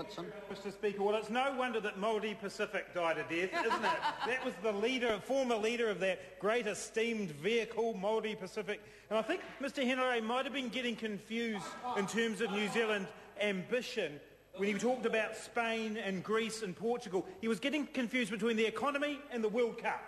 Mr. Speaker, well, it's no wonder that Māori Pacific died a death, isn't it? That was the former leader of that great esteemed vehicle, Māori Pacific. And I think Mr. Henare might have been getting confused in terms of New Zealand ambition when he talked about Spain and Greece and Portugal. He was getting confused between the economy and the World Cup.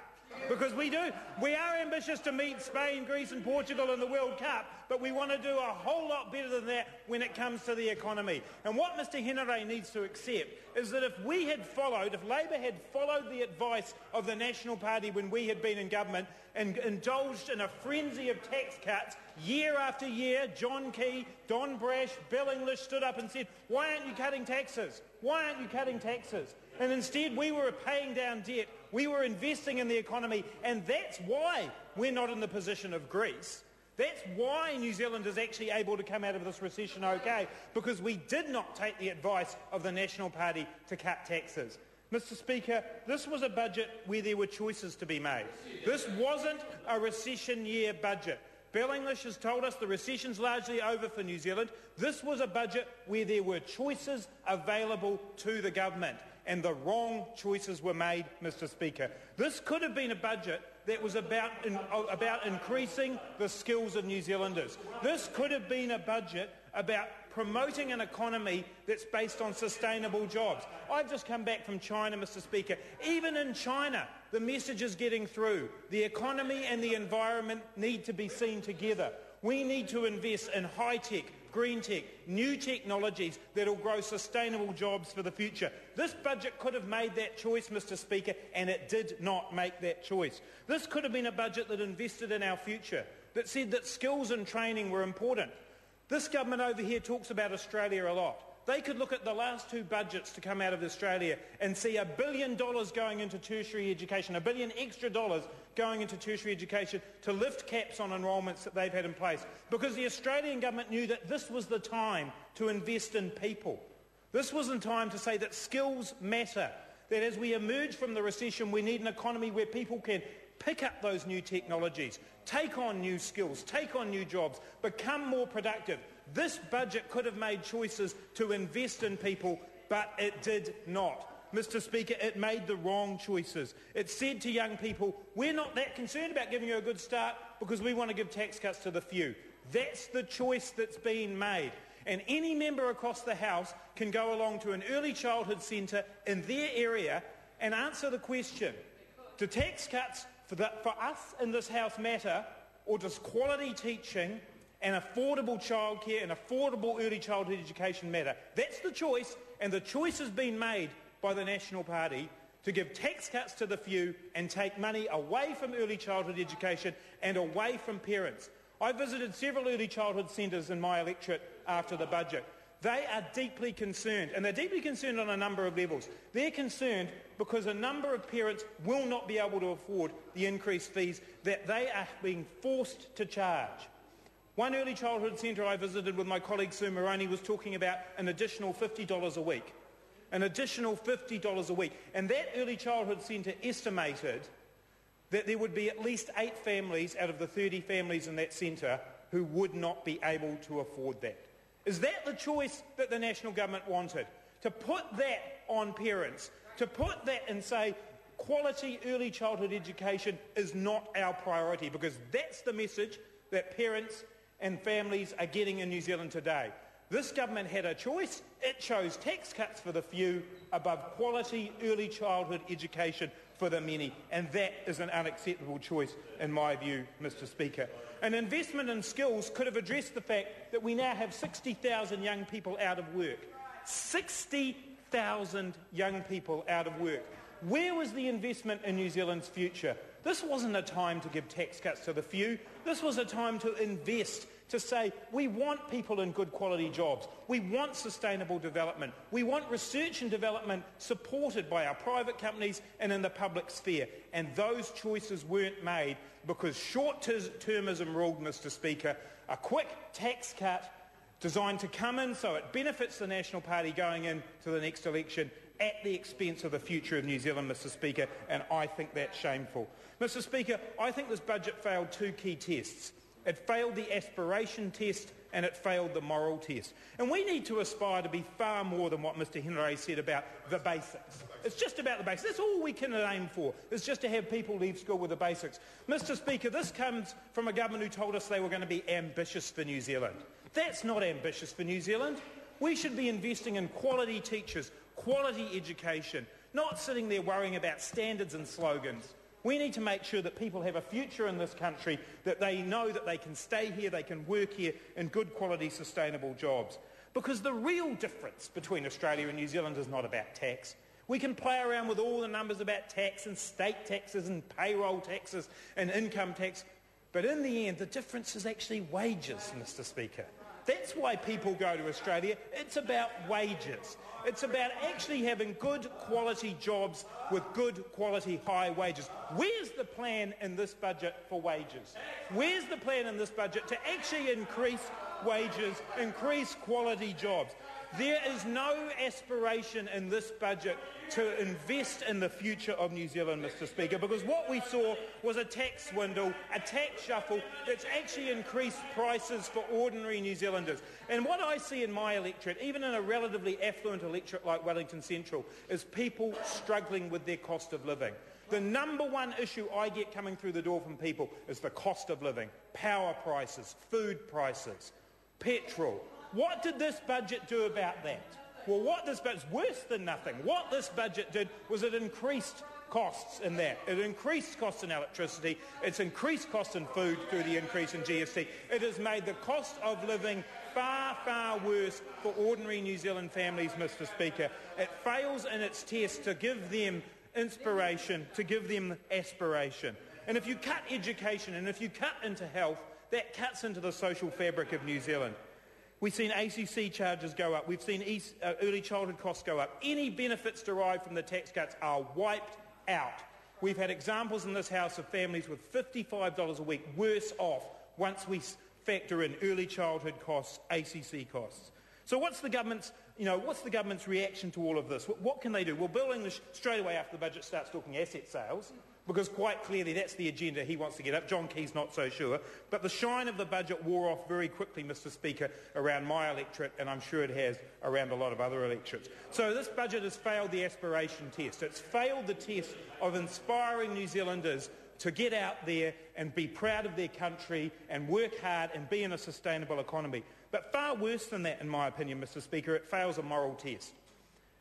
Because we are ambitious to meet Spain, Greece and Portugal in the World Cup, but we want to do a whole lot better than that when it comes to the economy. And what Mr. Henare needs to accept is that if Labour had followed the advice of the National Party when we had been in government and indulged in a frenzy of tax cuts year after year, John Key, Don Brash, Bill English stood up and said, "Why aren't you cutting taxes? Why aren't you cutting taxes?" And instead we were paying down debt, we were investing in the economy, and that's why we're not in the position of Greece. That's why New Zealand is actually able to come out of this recession okay, because we did not take the advice of the National Party to cut taxes. Mr. Speaker, this was a budget where there were choices to be made. This wasn't a recession year budget. Bill English has told us the recession's largely over for New Zealand. This was a budget where there were choices available to the government, and the wrong choices were made, Mr. Speaker. This could have been a budget that was about increasing the skills of New Zealanders. This could have been a budget about promoting an economy that's based on sustainable jobs. I've just come back from China, Mr. Speaker. Even in China, the message is getting through. The economy and the environment need to be seen together. We need to invest in high-tech, green tech, new technologies that will grow sustainable jobs for the future. This budget could have made that choice, Mr. Speaker, and it did not make that choice. This could have been a budget that invested in our future, that said that skills and training were important. This government over here talks about Australia a lot. They could look at the last two budgets to come out of Australia and see $1 billion going into tertiary education, $1 billion extra dollars going into tertiary education to lift caps on enrolments that they've had in place. Because the Australian government knew that this was the time to invest in people. This was the time to say that skills matter, that as we emerge from the recession we need an economy where people can pick up those new technologies, take on new skills, take on new jobs, become more productive. This budget could have made choices to invest in people, but it did not. Mr. Speaker, it made the wrong choices. It said to young people, we're not that concerned about giving you a good start because we want to give tax cuts to the few. That's the choice that's been made. And any member across the House can go along to an early childhood centre in their area and answer the question, do tax cuts for us in this House matter, or does quality teaching and affordable childcare and affordable early childhood education matter? That's the choice, and the choice has been made by the National Party to give tax cuts to the few and take money away from early childhood education and away from parents. I visited several early childhood centres in my electorate after the budget. They are deeply concerned, and they're deeply concerned on a number of levels. They're concerned because a number of parents will not be able to afford the increased fees that they are being forced to charge. One early childhood centre I visited with my colleague Sue Moroney was talking about an additional $50 a week. An additional $50 a week. And that early childhood centre estimated that there would be at least 8 families out of the 30 families in that centre who would not be able to afford that. Is that the choice that the National Government wanted? To put that on parents, to put that and say quality early childhood education is not our priority, because that's the message that parents and families are getting in New Zealand today. This government had a choice. It chose tax cuts for the few above quality early childhood education for the many, and that is an unacceptable choice in my view, Mr. Speaker. An investment in skills could have addressed the fact that we now have 60,000 young people out of work. 60,000 young people out of work. Where was the investment in New Zealand's future? This wasn't a time to give tax cuts to the few. This was a time to invest, to say we want people in good quality jobs. We want sustainable development. We want research and development supported by our private companies and in the public sphere. And those choices weren't made because short-termism ruled, Mr. Speaker. A quick tax cut designed to come in so it benefits the National Party going into the next election at the expense of the future of New Zealand, Mr. Speaker, and I think that's shameful. Mr. Speaker, I think this budget failed 2 key tests. It failed the aspiration test and it failed the moral test. And we need to aspire to be far more than what Mr Henry said about the basics. It's just about the basics. That's all we can aim for, is just to have people leave school with the basics. Mr Speaker, this comes from a government who told us they were going to be ambitious for New Zealand. That's not ambitious for New Zealand. We should be investing in quality teachers, quality education, not sitting there worrying about standards and slogans. We need to make sure that people have a future in this country, that they know that they can stay here, they can work here in good quality sustainable jobs. Because the real difference between Australia and New Zealand is not about tax. We can play around with all the numbers about tax and state taxes and payroll taxes and income tax, but in the end the difference is actually wages, Mr Speaker. That's why people go to Australia. It's about wages. It's about actually having good quality jobs with good quality high wages. Where's the plan in this budget for wages? Where's the plan in this budget to actually increase wages, increase quality jobs? There is no aspiration in this budget to invest in the future of New Zealand, Mr Speaker, because what we saw was a tax swindle, a tax shuffle that's actually increased prices for ordinary New Zealanders. And what I see in my electorate, even in a relatively affluent electorate like Wellington Central, is people struggling with their cost of living. The number one issue I get coming through the door from people is the cost of living, power prices, food prices, petrol. What did this budget do about that? Well, what this budget is worse than nothing. What this budget did was it increased costs in that. It increased costs in electricity. It's increased costs in food through the increase in GST. It has made the cost of living far, far worse for ordinary New Zealand families, Mr Speaker. It fails in its test to give them inspiration, to give them aspiration. And if you cut education and if you cut into health, that cuts into the social fabric of New Zealand. We've seen ACC charges go up. We've seen early childhood costs go up. Any benefits derived from the tax cuts are wiped out. We've had examples in this House of families with $55 a week worse off once we factor in early childhood costs, ACC costs. So what's the government's reaction to all of this? What can they do? Well, Bill English straight away after the budget starts talking asset sales, because quite clearly that's the agenda he wants to get up. John Key's not so sure. But the shine of the budget wore off very quickly, Mr Speaker, around my electorate, and I'm sure it has around a lot of other electorates. So this budget has failed the aspiration test. It's failed the test of inspiring New Zealanders to get out there and be proud of their country and work hard and be in a sustainable economy. But far worse than that, in my opinion, Mr Speaker, it fails a moral test.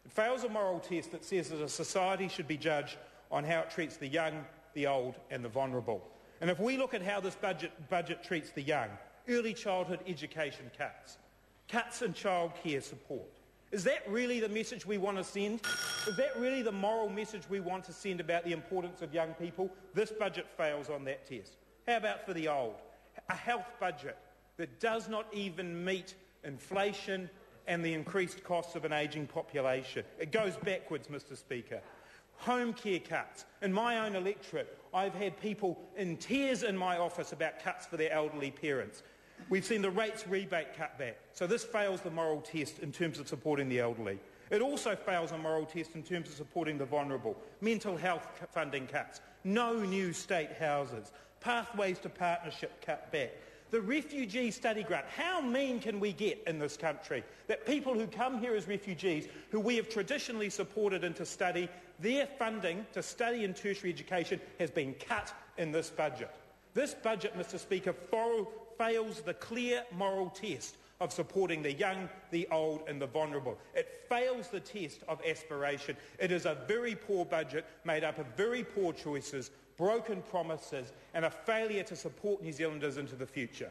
It fails a moral test that says that a society should be judged on how it treats the young, the old and the vulnerable. And if we look at how this budget treats the young, early childhood education cuts in childcare support. Is that really the message we want to send? Is that really the moral message we want to send about the importance of young people? This budget fails on that test. How about for the old? A health budget that does not even meet inflation and the increased costs of an ageing population. It goes backwards, Mr Speaker. Home care cuts. In my own electorate, I've had people in tears in my office about cuts for their elderly parents. We've seen the rates rebate cut back. So this fails the moral test in terms of supporting the elderly. It also fails a moral test in terms of supporting the vulnerable. Mental health funding cuts. No new state houses. Pathways to partnership cut back. The refugee study grant. How mean can we get in this country that people who come here as refugees, who we have traditionally supported into study, their funding to study in tertiary education has been cut in this budget. This budget, Mr Speaker, fails the clear moral test of supporting the young, the old and the vulnerable. It fails the test of aspiration. It is a very poor budget made up of very poor choices, broken promises and a failure to support New Zealanders into the future.